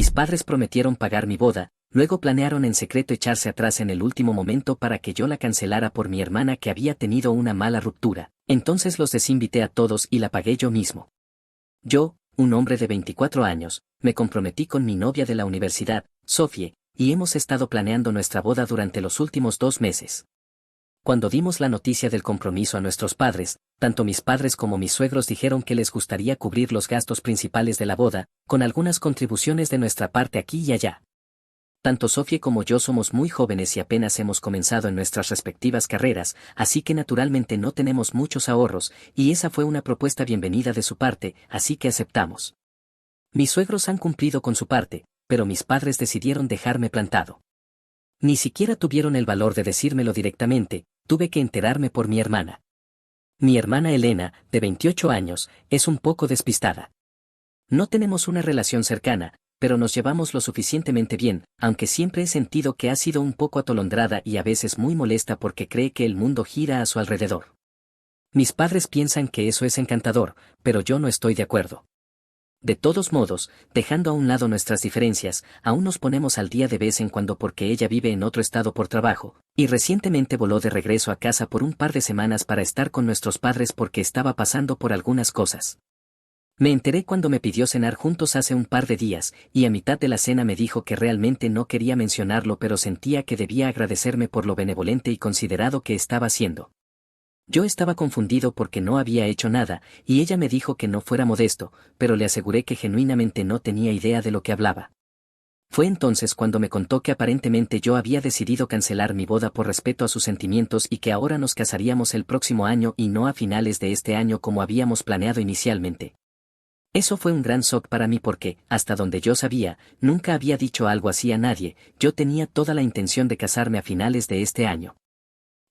Mis padres prometieron pagar mi boda, luego planearon en secreto echarse atrás en el último momento para que yo la cancelara por mi hermana que había tenido una mala ruptura. Entonces los desinvité a todos y la pagué yo mismo. Yo, un hombre de 24 años, me comprometí con mi novia de la universidad, Sofie, y hemos estado planeando nuestra boda durante los últimos 2 meses. Cuando dimos la noticia del compromiso a nuestros padres, tanto mis padres como mis suegros dijeron que les gustaría cubrir los gastos principales de la boda, con algunas contribuciones de nuestra parte aquí y allá. Tanto Sofía como yo somos muy jóvenes y apenas hemos comenzado en nuestras respectivas carreras, así que naturalmente no tenemos muchos ahorros, y esa fue una propuesta bienvenida de su parte, así que aceptamos. Mis suegros han cumplido con su parte, pero mis padres decidieron dejarme plantado. Ni siquiera tuvieron el valor de decírmelo directamente, tuve que enterarme por mi hermana. Mi hermana Elena, de 28 años, es un poco despistada. No tenemos una relación cercana, pero nos llevamos lo suficientemente bien, aunque siempre he sentido que ha sido un poco atolondrada y a veces muy molesta porque cree que el mundo gira a su alrededor. Mis padres piensan que eso es encantador, pero yo no estoy de acuerdo. De todos modos, dejando a un lado nuestras diferencias, aún nos ponemos al día de vez en cuando porque ella vive en otro estado por trabajo, y recientemente voló de regreso a casa por un par de semanas para estar con nuestros padres porque estaba pasando por algunas cosas. Me enteré cuando me pidió cenar juntos hace un par de días, y a mitad de la cena me dijo que realmente no quería mencionarlo pero sentía que debía agradecerme por lo benevolente y considerado que estaba siendo. Yo estaba confundido porque no había hecho nada, y ella me dijo que no fuera modesto, pero le aseguré que genuinamente no tenía idea de lo que hablaba. Fue entonces cuando me contó que aparentemente yo había decidido cancelar mi boda por respeto a sus sentimientos y que ahora nos casaríamos el próximo año y no a finales de este año como habíamos planeado inicialmente. Eso fue un gran shock para mí porque, hasta donde yo sabía, nunca había dicho algo así a nadie, yo tenía toda la intención de casarme a finales de este año.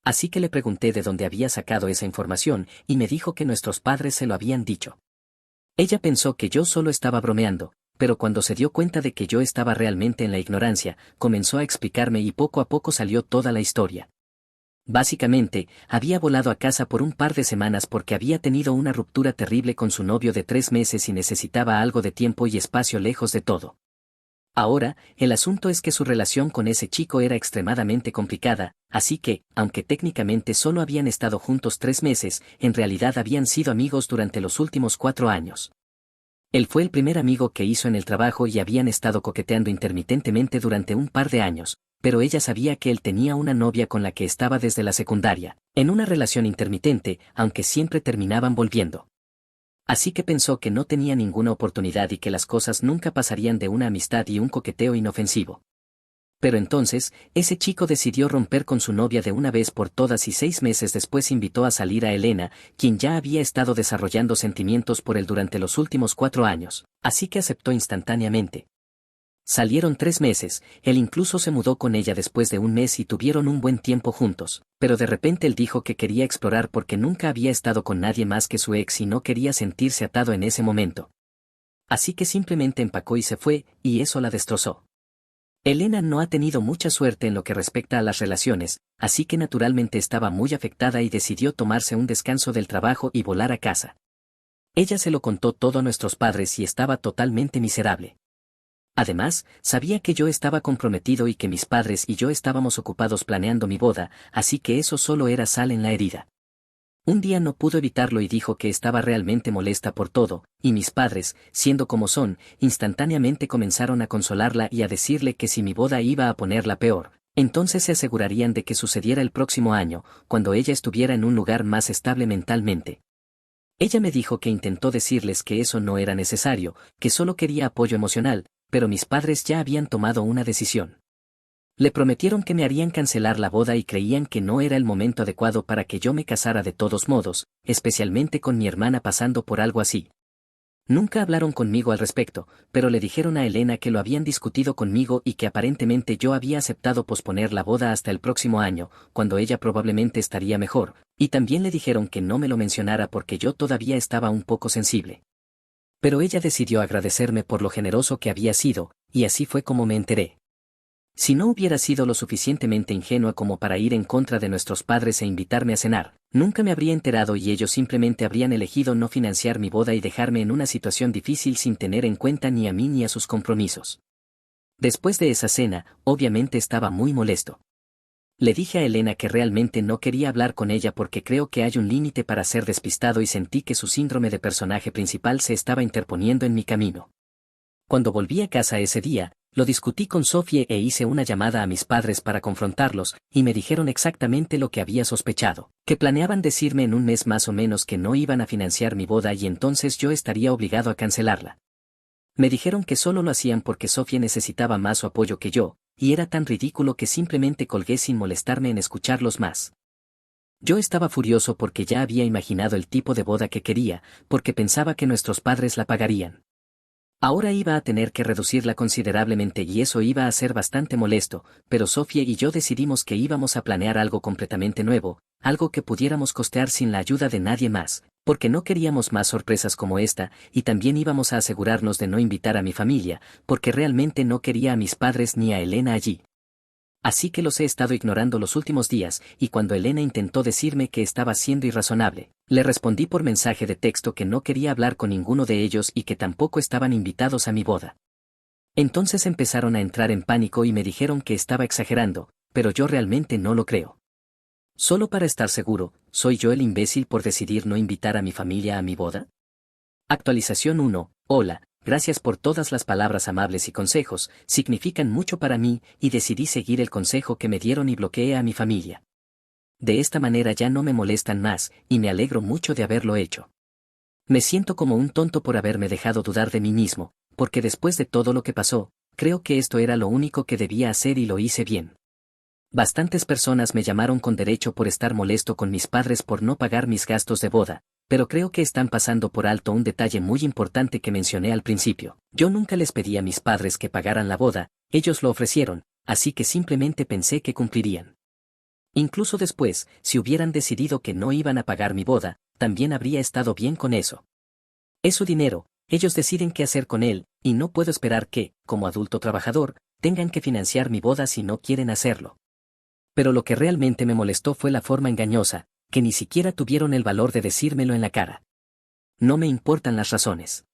Así que le pregunté de dónde había sacado esa información, y me dijo que nuestros padres se lo habían dicho. Ella pensó que yo solo estaba bromeando, pero cuando se dio cuenta de que yo estaba realmente en la ignorancia, comenzó a explicarme y poco a poco salió toda la historia. Básicamente, había volado a casa por un par de semanas porque había tenido una ruptura terrible con su novio de 3 meses y necesitaba algo de tiempo y espacio lejos de todo. Ahora, el asunto es que su relación con ese chico era extremadamente complicada, así que, aunque técnicamente solo habían estado juntos 3 meses, en realidad habían sido amigos durante los últimos 4 años. Él fue el primer amigo que hizo en el trabajo y habían estado coqueteando intermitentemente durante un par de años, pero ella sabía que él tenía una novia con la que estaba desde la secundaria, en una relación intermitente, aunque siempre terminaban volviendo. Así que pensó que no tenía ninguna oportunidad y que las cosas nunca pasarían de una amistad y un coqueteo inofensivo. Pero entonces, ese chico decidió romper con su novia de una vez por todas y 6 meses después invitó a salir a Elena, quien ya había estado desarrollando sentimientos por él durante los últimos 4 años, así que aceptó instantáneamente. Salieron 3 meses, él incluso se mudó con ella después de un mes y tuvieron un buen tiempo juntos, pero de repente él dijo que quería explorar porque nunca había estado con nadie más que su ex y no quería sentirse atado en ese momento. Así que simplemente empacó y se fue, y eso la destrozó. Elena no ha tenido mucha suerte en lo que respecta a las relaciones, así que naturalmente estaba muy afectada y decidió tomarse un descanso del trabajo y volar a casa. Ella se lo contó todo a nuestros padres y estaba totalmente miserable. Además, sabía que yo estaba comprometido y que mis padres y yo estábamos ocupados planeando mi boda, así que eso solo era sal en la herida. Un día no pudo evitarlo y dijo que estaba realmente molesta por todo, y mis padres, siendo como son, instantáneamente comenzaron a consolarla y a decirle que si mi boda iba a ponerla peor, entonces se asegurarían de que sucediera el próximo año, cuando ella estuviera en un lugar más estable mentalmente. Ella me dijo que intentó decirles que eso no era necesario, que solo quería apoyo emocional, pero mis padres ya habían tomado una decisión. Le prometieron que me harían cancelar la boda y creían que no era el momento adecuado para que yo me casara de todos modos, especialmente con mi hermana pasando por algo así. Nunca hablaron conmigo al respecto, pero le dijeron a Elena que lo habían discutido conmigo y que aparentemente yo había aceptado posponer la boda hasta el próximo año, cuando ella probablemente estaría mejor, y también le dijeron que no me lo mencionara porque yo todavía estaba un poco sensible. Pero ella decidió agradecerme por lo generoso que había sido, y así fue como me enteré. Si no hubiera sido lo suficientemente ingenua como para ir en contra de nuestros padres e invitarme a cenar, nunca me habría enterado y ellos simplemente habrían elegido no financiar mi boda y dejarme en una situación difícil sin tener en cuenta ni a mí ni a sus compromisos. Después de esa cena, obviamente estaba muy molesto. Le dije a Elena que realmente no quería hablar con ella porque creo que hay un límite para ser despistado y sentí que su síndrome de personaje principal se estaba interponiendo en mi camino. Cuando volví a casa ese día, lo discutí con Sofía e hice una llamada a mis padres para confrontarlos, y me dijeron exactamente lo que había sospechado, que planeaban decirme en un mes más o menos que no iban a financiar mi boda y entonces yo estaría obligado a cancelarla. Me dijeron que solo lo hacían porque Sofía necesitaba más su apoyo que yo, y era tan ridículo que simplemente colgué sin molestarme en escucharlos más. Yo estaba furioso porque ya había imaginado el tipo de boda que quería, porque pensaba que nuestros padres la pagarían. Ahora iba a tener que reducirla considerablemente y eso iba a ser bastante molesto, pero Sofía y yo decidimos que íbamos a planear algo completamente nuevo, algo que pudiéramos costear sin la ayuda de nadie más, porque no queríamos más sorpresas como esta, y también íbamos a asegurarnos de no invitar a mi familia, porque realmente no quería a mis padres ni a Elena allí. Así que los he estado ignorando los últimos días, y cuando Elena intentó decirme que estaba siendo irrazonable, le respondí por mensaje de texto que no quería hablar con ninguno de ellos y que tampoco estaban invitados a mi boda. Entonces empezaron a entrar en pánico y me dijeron que estaba exagerando, pero yo realmente no lo creo. Solo para estar seguro, ¿soy yo el imbécil por decidir no invitar a mi familia a mi boda? Actualización 1. Hola, gracias por todas las palabras amables y consejos, significan mucho para mí, y decidí seguir el consejo que me dieron y bloqueé a mi familia. De esta manera ya no me molestan más, y me alegro mucho de haberlo hecho. Me siento como un tonto por haberme dejado dudar de mí mismo, porque después de todo lo que pasó, creo que esto era lo único que debía hacer y lo hice bien. Bastantes personas me llamaron con derecho por estar molesto con mis padres por no pagar mis gastos de boda, pero creo que están pasando por alto un detalle muy importante que mencioné al principio. Yo nunca les pedí a mis padres que pagaran la boda, ellos lo ofrecieron, así que simplemente pensé que cumplirían. Incluso después, si hubieran decidido que no iban a pagar mi boda, también habría estado bien con eso. Es su dinero, ellos deciden qué hacer con él, y no puedo esperar que, como adulto trabajador, tengan que financiar mi boda si no quieren hacerlo. Pero lo que realmente me molestó fue la forma engañosa, que ni siquiera tuvieron el valor de decírmelo en la cara. No me importan las razones.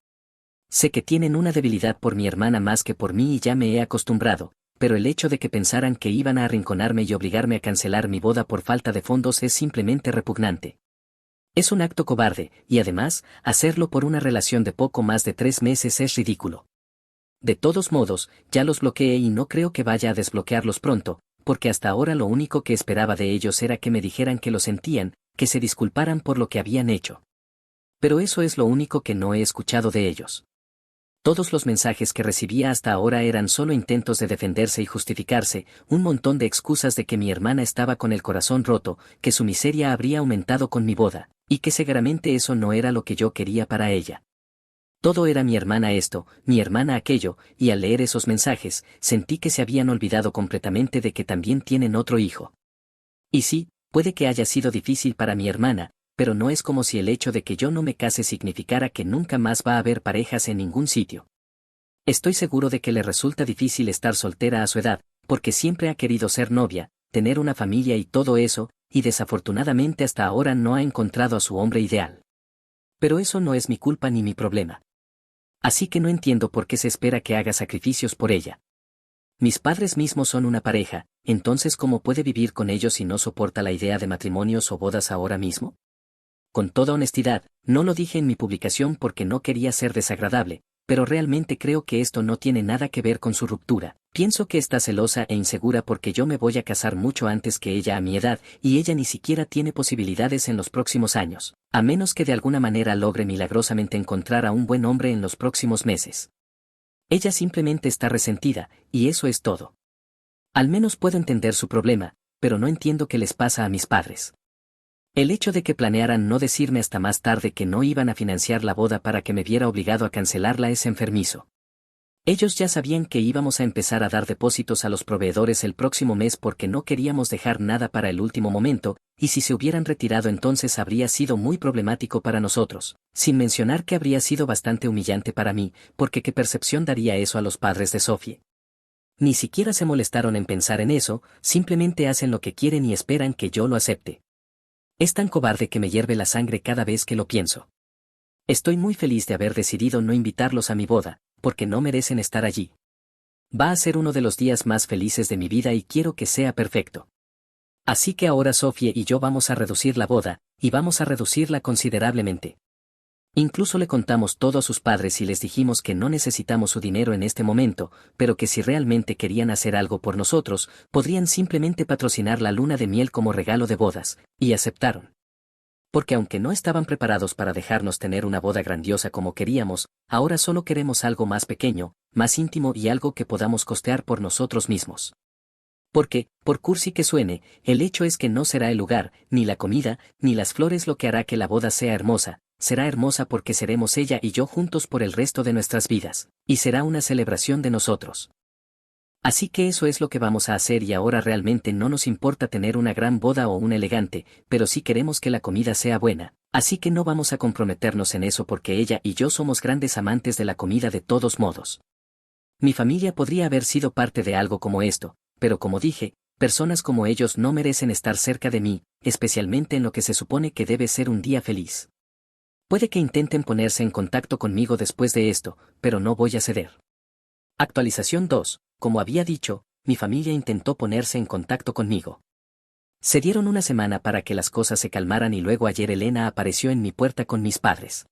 Sé que tienen una debilidad por mi hermana más que por mí y ya me he acostumbrado, pero el hecho de que pensaran que iban a arrinconarme y obligarme a cancelar mi boda por falta de fondos es simplemente repugnante. Es un acto cobarde, y además, hacerlo por una relación de poco más de 3 meses es ridículo. De todos modos, ya los bloqueé y no creo que vaya a desbloquearlos pronto, porque hasta ahora lo único que esperaba de ellos era que me dijeran que lo sentían, que se disculparan por lo que habían hecho. Pero eso es lo único que no he escuchado de ellos. Todos los mensajes que recibía hasta ahora eran solo intentos de defenderse y justificarse, un montón de excusas de que mi hermana estaba con el corazón roto, que su miseria habría aumentado con mi boda, y que seguramente eso no era lo que yo quería para ella. Todo era mi hermana esto, mi hermana aquello, y al leer esos mensajes, sentí que se habían olvidado completamente de que también tienen otro hijo. Y sí, puede que haya sido difícil para mi hermana, pero no es como si el hecho de que yo no me case significara que nunca más va a haber parejas en ningún sitio. Estoy seguro de que le resulta difícil estar soltera a su edad, porque siempre ha querido ser novia, tener una familia y todo eso, y desafortunadamente hasta ahora no ha encontrado a su hombre ideal. Pero eso no es mi culpa ni mi problema. Así que no entiendo por qué se espera que haga sacrificios por ella. Mis padres mismos son una pareja, entonces ¿cómo puede vivir con ellos si no soporta la idea de matrimonios o bodas ahora mismo? Con toda honestidad, no lo dije en mi publicación porque no quería ser desagradable, pero realmente creo que esto no tiene nada que ver con su ruptura. Pienso que está celosa e insegura porque yo me voy a casar mucho antes que ella a mi edad, y ella ni siquiera tiene posibilidades en los próximos años, a menos que de alguna manera logre milagrosamente encontrar a un buen hombre en los próximos meses. Ella simplemente está resentida, y eso es todo. Al menos puedo entender su problema, pero no entiendo qué les pasa a mis padres. El hecho de que planearan no decirme hasta más tarde que no iban a financiar la boda para que me viera obligado a cancelarla es enfermizo. Ellos ya sabían que íbamos a empezar a dar depósitos a los proveedores el próximo mes porque no queríamos dejar nada para el último momento, y si se hubieran retirado entonces habría sido muy problemático para nosotros, sin mencionar que habría sido bastante humillante para mí, porque qué percepción daría eso a los padres de Sophie. Ni siquiera se molestaron en pensar en eso, simplemente hacen lo que quieren y esperan que yo lo acepte. Es tan cobarde que me hierve la sangre cada vez que lo pienso. Estoy muy feliz de haber decidido no invitarlos a mi boda, porque no merecen estar allí. Va a ser uno de los días más felices de mi vida y quiero que sea perfecto. Así que ahora Sofía y yo vamos a reducir la boda, y vamos a reducirla considerablemente. Incluso le contamos todo a sus padres y les dijimos que no necesitamos su dinero en este momento, pero que si realmente querían hacer algo por nosotros, podrían simplemente patrocinar la luna de miel como regalo de bodas, y aceptaron. Porque aunque no estaban preparados para dejarnos tener una boda grandiosa como queríamos, ahora solo queremos algo más pequeño, más íntimo y algo que podamos costear por nosotros mismos. Porque, por cursi que suene, el hecho es que no será el lugar, ni la comida, ni las flores lo que hará que la boda sea hermosa, será hermosa porque seremos ella y yo juntos por el resto de nuestras vidas, y será una celebración de nosotros. Así que eso es lo que vamos a hacer y ahora realmente no nos importa tener una gran boda o una elegante, pero sí queremos que la comida sea buena, así que no vamos a comprometernos en eso porque ella y yo somos grandes amantes de la comida de todos modos. Mi familia podría haber sido parte de algo como esto, pero como dije, personas como ellos no merecen estar cerca de mí, especialmente en lo que se supone que debe ser un día feliz. Puede que intenten ponerse en contacto conmigo después de esto, pero no voy a ceder. Actualización 2. Como había dicho, mi familia intentó ponerse en contacto conmigo. Se dieron una semana para que las cosas se calmaran y luego ayer Elena apareció en mi puerta con mis padres.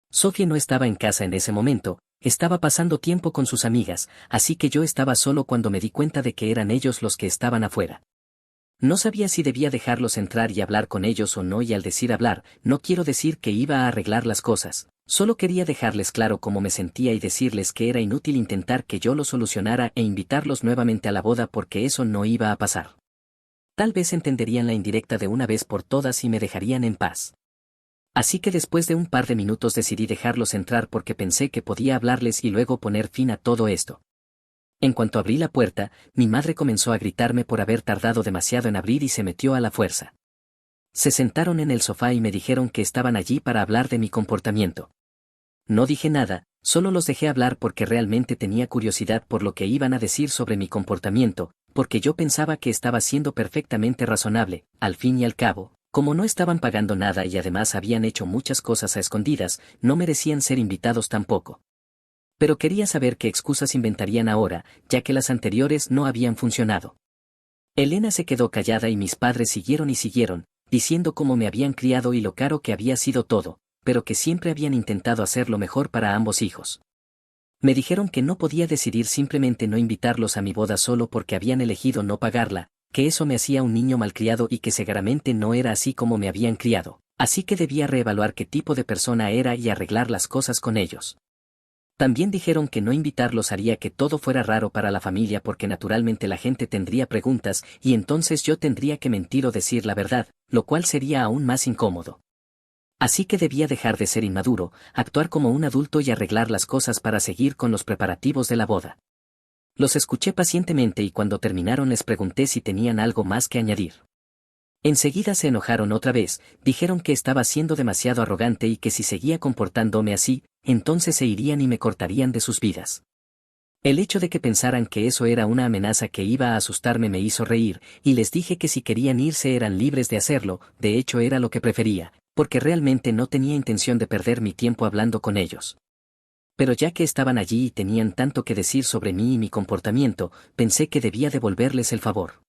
Sofía no estaba en casa en ese momento, estaba pasando tiempo con sus amigas, así que yo estaba solo cuando me di cuenta de que eran ellos los que estaban afuera. No sabía si debía dejarlos entrar y hablar con ellos o no, y al decir hablar, no quiero decir que iba a arreglar las cosas, solo quería dejarles claro cómo me sentía y decirles que era inútil intentar que yo lo solucionara e invitarlos nuevamente a la boda porque eso no iba a pasar. Tal vez entenderían la indirecta de una vez por todas y me dejarían en paz. Así que después de un par de minutos decidí dejarlos entrar porque pensé que podía hablarles y luego poner fin a todo esto. En cuanto abrí la puerta, mi madre comenzó a gritarme por haber tardado demasiado en abrir y se metió a la fuerza. Se sentaron en el sofá y me dijeron que estaban allí para hablar de mi comportamiento. No dije nada, solo los dejé hablar porque realmente tenía curiosidad por lo que iban a decir sobre mi comportamiento, porque yo pensaba que estaba siendo perfectamente razonable, al fin y al cabo, como no estaban pagando nada y además habían hecho muchas cosas a escondidas, no merecían ser invitados tampoco. Pero quería saber qué excusas inventarían ahora, ya que las anteriores no habían funcionado. Elena se quedó callada y mis padres siguieron y siguieron, diciendo cómo me habían criado y lo caro que había sido todo, pero que siempre habían intentado hacer lo mejor para ambos hijos. Me dijeron que no podía decidir simplemente no invitarlos a mi boda solo porque habían elegido no pagarla, que eso me hacía un niño malcriado y que seguramente no era así como me habían criado, así que debía reevaluar qué tipo de persona era y arreglar las cosas con ellos. También dijeron que no invitarlos haría que todo fuera raro para la familia porque naturalmente la gente tendría preguntas y entonces yo tendría que mentir o decir la verdad, lo cual sería aún más incómodo. Así que debía dejar de ser inmaduro, actuar como un adulto y arreglar las cosas para seguir con los preparativos de la boda. Los escuché pacientemente y cuando terminaron les pregunté si tenían algo más que añadir. Enseguida se enojaron otra vez, dijeron que estaba siendo demasiado arrogante y que si seguía comportándome así, entonces se irían y me cortarían de sus vidas. El hecho de que pensaran que eso era una amenaza que iba a asustarme me hizo reír, y les dije que si querían irse eran libres de hacerlo, de hecho era lo que prefería, porque realmente no tenía intención de perder mi tiempo hablando con ellos. Pero ya que estaban allí y tenían tanto que decir sobre mí y mi comportamiento, pensé que debía devolverles el favor.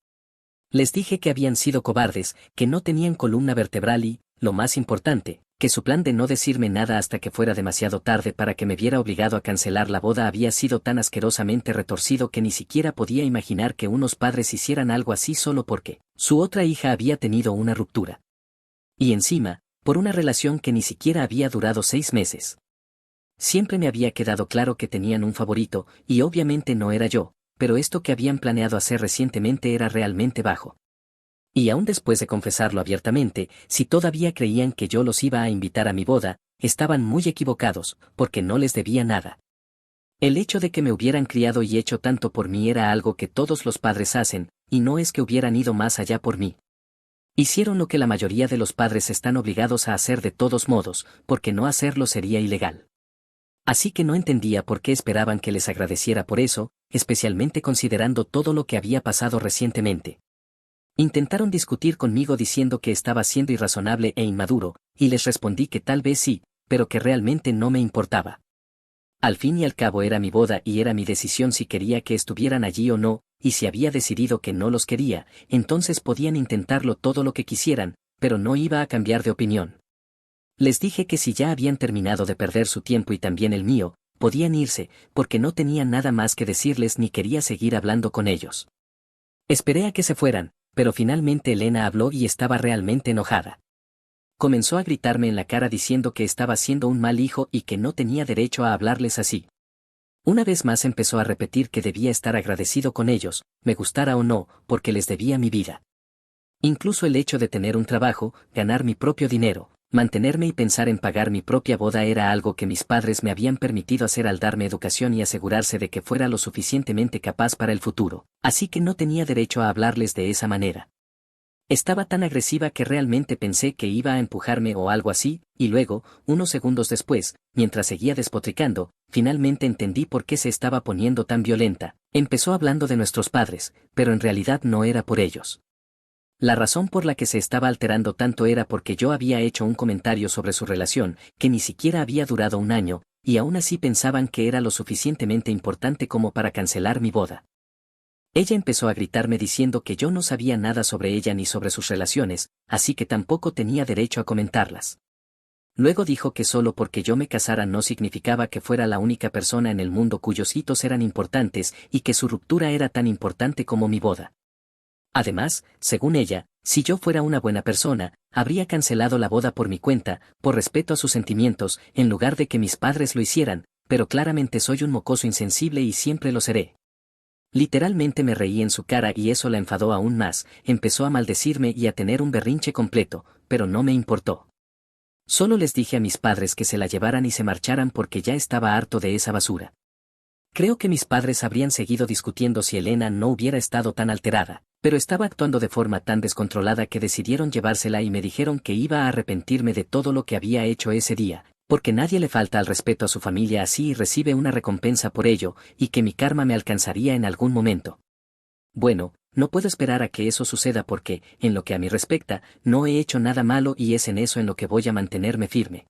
Les dije que habían sido cobardes, que no tenían columna vertebral y, lo más importante, que su plan de no decirme nada hasta que fuera demasiado tarde para que me viera obligado a cancelar la boda había sido tan asquerosamente retorcido que ni siquiera podía imaginar que unos padres hicieran algo así solo porque su otra hija había tenido una ruptura. Y encima, por una relación que ni siquiera había durado 6 meses. Siempre me había quedado claro que tenían un favorito, y obviamente no era yo, pero esto que habían planeado hacer recientemente era realmente bajo. Y aún después de confesarlo abiertamente, si todavía creían que yo los iba a invitar a mi boda, estaban muy equivocados, porque no les debía nada. El hecho de que me hubieran criado y hecho tanto por mí era algo que todos los padres hacen, y no es que hubieran ido más allá por mí. Hicieron lo que la mayoría de los padres están obligados a hacer de todos modos, porque no hacerlo sería ilegal. Así que no entendía por qué esperaban que les agradeciera por eso, especialmente considerando todo lo que había pasado recientemente. Intentaron discutir conmigo diciendo que estaba siendo irrazonable e inmaduro, y les respondí que tal vez sí, pero que realmente no me importaba. Al fin y al cabo era mi boda y era mi decisión si quería que estuvieran allí o no, y si había decidido que no los quería, entonces podían intentarlo todo lo que quisieran, pero no iba a cambiar de opinión. Les dije que si ya habían terminado de perder su tiempo y también el mío, podían irse, porque no tenía nada más que decirles ni quería seguir hablando con ellos. Esperé a que se fueran, pero finalmente Elena habló y estaba realmente enojada. Comenzó a gritarme en la cara diciendo que estaba siendo un mal hijo y que no tenía derecho a hablarles así. Una vez más empezó a repetir que debía estar agradecido con ellos, me gustara o no, porque les debía mi vida. Incluso el hecho de tener un trabajo, ganar mi propio dinero, mantenerme y pensar en pagar mi propia boda era algo que mis padres me habían permitido hacer al darme educación y asegurarse de que fuera lo suficientemente capaz para el futuro, así que no tenía derecho a hablarles de esa manera. Estaba tan agresiva que realmente pensé que iba a empujarme o algo así, y luego, unos segundos después, mientras seguía despotricando, finalmente entendí por qué se estaba poniendo tan violenta. Empezó hablando de nuestros padres, pero en realidad no era por ellos. La razón por la que se estaba alterando tanto era porque yo había hecho un comentario sobre su relación, que ni siquiera había durado un año, y aún así pensaban que era lo suficientemente importante como para cancelar mi boda. Ella empezó a gritarme diciendo que yo no sabía nada sobre ella ni sobre sus relaciones, así que tampoco tenía derecho a comentarlas. Luego dijo que solo porque yo me casara no significaba que fuera la única persona en el mundo cuyos hitos eran importantes y que su ruptura era tan importante como mi boda. Además, según ella, si yo fuera una buena persona, habría cancelado la boda por mi cuenta, por respeto a sus sentimientos, en lugar de que mis padres lo hicieran, pero claramente soy un mocoso insensible y siempre lo seré. Literalmente me reí en su cara y eso la enfadó aún más, empezó a maldecirme y a tener un berrinche completo, pero no me importó. Solo les dije a mis padres que se la llevaran y se marcharan porque ya estaba harto de esa basura. Creo que mis padres habrían seguido discutiendo si Elena no hubiera estado tan alterada, pero estaba actuando de forma tan descontrolada que decidieron llevársela y me dijeron que iba a arrepentirme de todo lo que había hecho ese día, porque nadie le falta al respeto a su familia así y recibe una recompensa por ello, y que mi karma me alcanzaría en algún momento. Bueno, no puedo esperar a que eso suceda porque, en lo que a mí respecta, no he hecho nada malo y es en eso en lo que voy a mantenerme firme.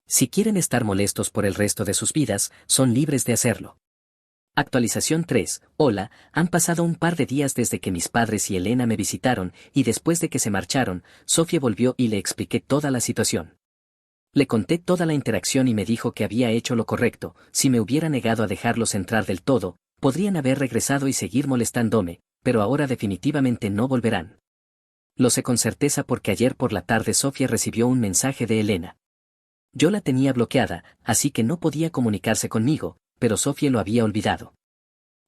Si quieren estar molestos por el resto de sus vidas, son libres de hacerlo. Actualización 3. Hola, han pasado un par de días desde que mis padres y Elena me visitaron, y después de que se marcharon, Sofía volvió y le expliqué toda la situación. Le conté toda la interacción y me dijo que había hecho lo correcto, si me hubiera negado a dejarlos entrar del todo, podrían haber regresado y seguir molestándome, pero ahora definitivamente no volverán. Lo sé con certeza porque ayer por la tarde Sofía recibió un mensaje de Elena. Yo la tenía bloqueada, así que no podía comunicarse conmigo, pero Sofía lo había olvidado.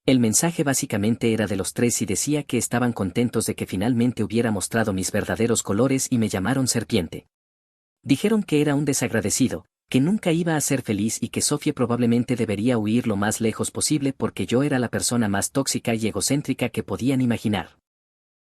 El mensaje básicamente era de los tres y decía que estaban contentos de que finalmente hubiera mostrado mis verdaderos colores y me llamaron serpiente. Dijeron que era un desagradecido, que nunca iba a ser feliz y que Sofía probablemente debería huir lo más lejos posible porque yo era la persona más tóxica y egocéntrica que podían imaginar.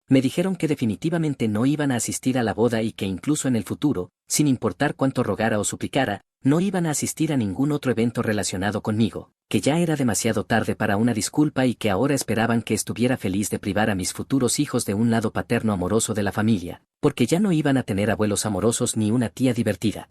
Me dijeron que definitivamente no iban a asistir a la boda y que incluso en el futuro, sin importar cuánto rogara o suplicara, no iban a asistir a ningún otro evento relacionado conmigo, que ya era demasiado tarde para una disculpa y que ahora esperaban que estuviera feliz de privar a mis futuros hijos de un lado paterno amoroso de la familia, porque ya no iban a tener abuelos amorosos ni una tía divertida.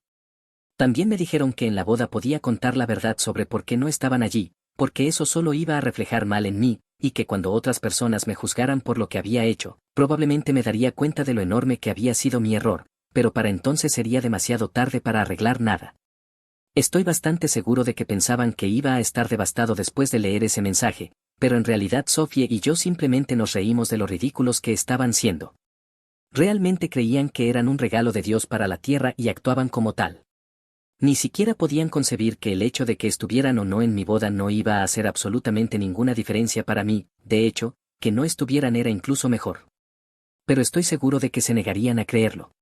También me dijeron que en la boda podía contar la verdad sobre por qué no estaban allí, porque eso solo iba a reflejar mal en mí, y que cuando otras personas me juzgaran por lo que había hecho, probablemente me daría cuenta de lo enorme que había sido mi error, pero para entonces sería demasiado tarde para arreglar nada. Estoy bastante seguro de que pensaban que iba a estar devastado después de leer ese mensaje, pero en realidad Sofía y yo simplemente nos reímos de lo ridículos que estaban siendo. Realmente creían que eran un regalo de Dios para la tierra y actuaban como tal. Ni siquiera podían concebir que el hecho de que estuvieran o no en mi boda no iba a hacer absolutamente ninguna diferencia para mí, de hecho, que no estuvieran era incluso mejor. Pero estoy seguro de que se negarían a creerlo.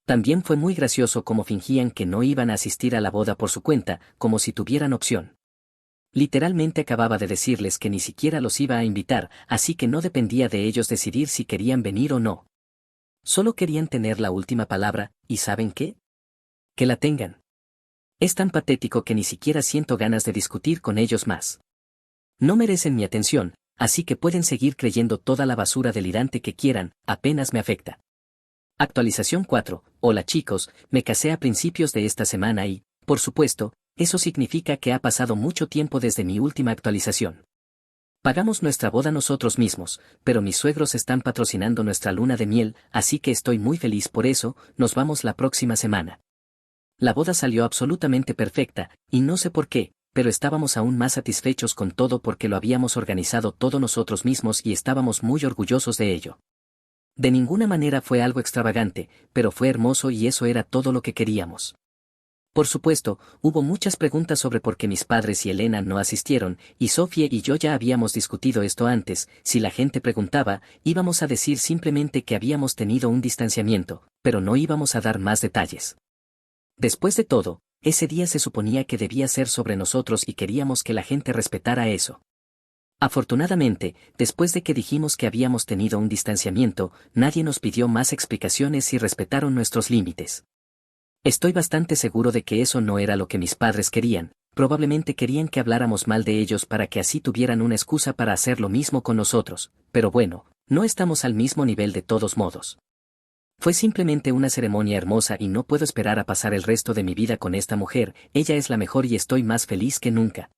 También fue muy gracioso cómo fingían que no iban a asistir a la boda por su cuenta, como si tuvieran opción. Literalmente acababa de decirles que ni siquiera los iba a invitar, así que no dependía de ellos decidir si querían venir o no. Solo querían tener la última palabra, ¿y saben qué? Que la tengan. Es tan patético que ni siquiera siento ganas de discutir con ellos más. No merecen mi atención, así que pueden seguir creyendo toda la basura delirante que quieran, apenas me afecta. Actualización 4. Hola chicos, me casé a principios de esta semana y, por supuesto, Eso significa que ha pasado mucho tiempo desde mi última actualización. Pagamos nuestra boda nosotros mismos, pero mis suegros están patrocinando nuestra luna de miel, así que estoy muy feliz por eso. Nos vamos la próxima semana. La boda salió absolutamente perfecta, y no sé por qué, pero estábamos aún más satisfechos con todo porque lo habíamos organizado todo nosotros mismos y estábamos muy orgullosos de ello. De ninguna manera fue algo extravagante, pero fue hermoso y eso era todo lo que queríamos. Por supuesto, hubo muchas preguntas sobre por qué mis padres y Elena no asistieron, y Sofía y yo ya habíamos discutido esto antes. Si la gente preguntaba, íbamos a decir simplemente que habíamos tenido un distanciamiento, pero no íbamos a dar más detalles. Después de todo, ese día se suponía que debía ser sobre nosotros y queríamos que la gente respetara eso. Afortunadamente, después de que dijimos que habíamos tenido un distanciamiento, nadie nos pidió más explicaciones y respetaron nuestros límites. Estoy bastante seguro de que eso no era lo que mis padres querían, probablemente querían que habláramos mal de ellos para que así tuvieran una excusa para hacer lo mismo con nosotros, pero bueno, no estamos al mismo nivel de todos modos. Fue simplemente una ceremonia hermosa y no puedo esperar a pasar el resto de mi vida con esta mujer. Ella es la mejor y estoy más feliz que nunca.